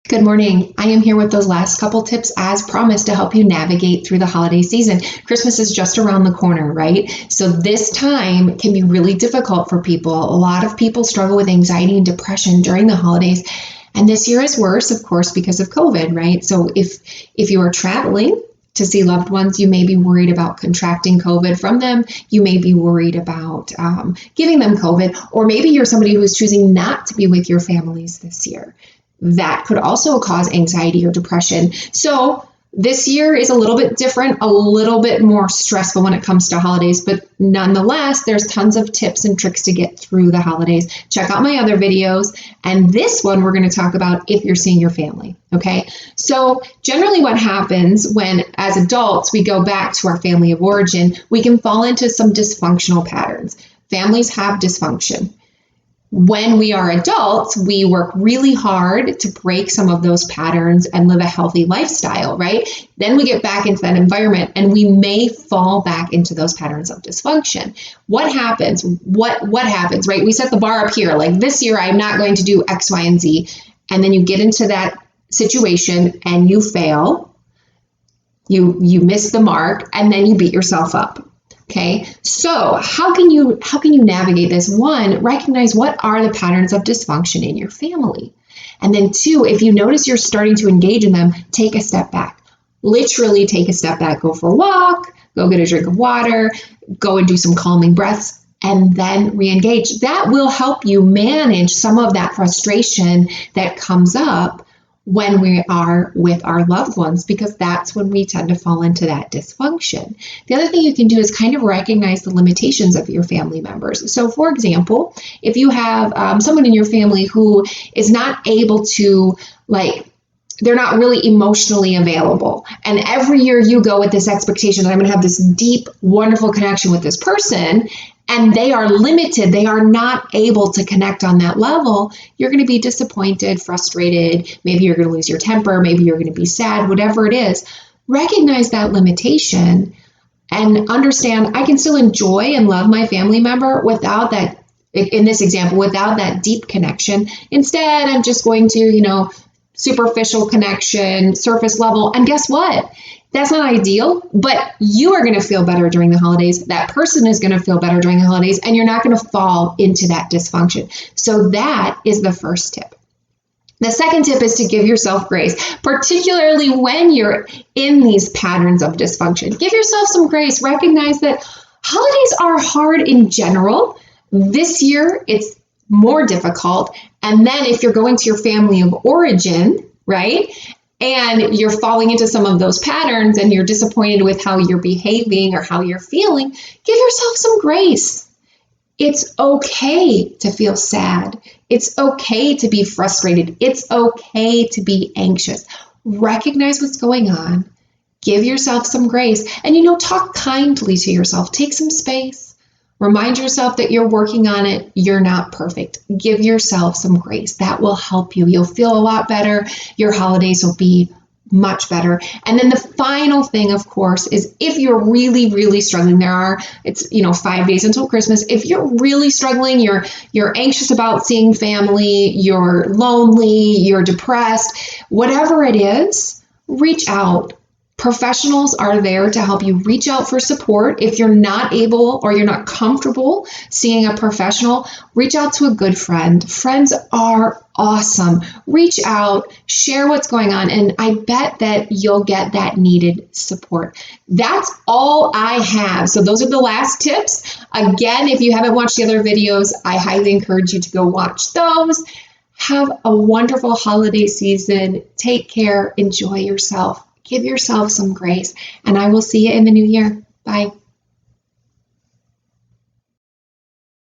Good morning. I am here with those last couple tips as promised to help you navigate through the holiday season. Christmas is just around the corner, right? So this time can be really difficult for people. A lot of people struggle with anxiety and depression during the holidays. And this year is worse, of course, because of COVID, right? So if you are traveling to see loved ones, you may be worried about contracting COVID from them. You may be worried about giving them COVID, or maybe you're somebody who's choosing not to be with your families this year. That could also cause anxiety or depression. So this year is a little bit different, a little bit more stressful when it comes to holidays, but nonetheless, there's tons of tips and tricks to get through the holidays. Check out my other videos. And this one, we're going to talk about if you're seeing your family. Okay. So generally what happens when, as adults, we go back to our family of origin, we can fall into some dysfunctional patterns. Families have dysfunction. When we are adults, we work really hard to break some of those patterns and live a healthy lifestyle, right? Then we get back into that environment and we may fall back into those patterns of dysfunction. What happens? What happens, right? We set the bar up here, like this year, I'm not going to do X, Y, and Z. And then you get into that situation and you fail, you miss the mark, and then you beat yourself up. Okay, so how can you navigate this? One, recognize what are the patterns of dysfunction in your family. And then two, if you notice you're starting to engage in them, take a step back. Literally take a step back, go for a walk, go get a drink of water, go and do some calming breaths, and then re-engage. That will help you manage some of that frustration that comes up when we are with our loved ones, because that's when we tend to fall into that dysfunction. The other thing you can do is kind of recognize the limitations of your family members. So for example, if you have someone in your family who is not able to, they're not really emotionally available, and every year you go with this expectation that I'm going to have this deep, wonderful connection with this person, and they are limited, they are not able to connect on that level, you're going to be disappointed, frustrated, maybe you're going to lose your temper, maybe you're going to be sad, whatever it is. Recognize that limitation and understand I can still enjoy and love my family member without that, in this example, without that deep connection. Instead, I'm just going to, superficial connection, surface level. And guess what? That's not ideal, but you are going to feel better during the holidays. That person is going to feel better during the holidays, and you're not going to fall into that dysfunction. So that is the first tip. The second tip is to give yourself grace, particularly when you're in these patterns of dysfunction. Give yourself some grace. Recognize that holidays are hard in general. This year, it's more difficult. And then if you're going to your family of origin, right, and you're falling into some of those patterns and you're disappointed with how you're behaving or how you're feeling, give yourself some grace. It's okay to feel sad. It's okay to be frustrated. It's okay to be anxious. Recognize what's going on. Give yourself some grace. And, talk kindly to yourself. Take some space. Remind yourself that you're working on it. You're not perfect. Give yourself some grace. That will help you. You'll feel a lot better. Your holidays will be much better. And then the final thing, of course, is if you're really, really struggling, it's 5 days until Christmas. If you're really struggling, you're anxious about seeing family, you're lonely, you're depressed, whatever it is, reach out. Professionals are there to help you. Reach out for support. If you're not able or you're not comfortable seeing a professional, reach out to a good friend. Friends are awesome. Reach out, share what's going on, and I bet that you'll get that needed support. That's all I have. So those are the last tips. Again, if you haven't watched the other videos, I highly encourage you to go watch those. Have a wonderful holiday season. Take care. Enjoy yourself. Give yourself some grace, and I will see you in the new year. Bye.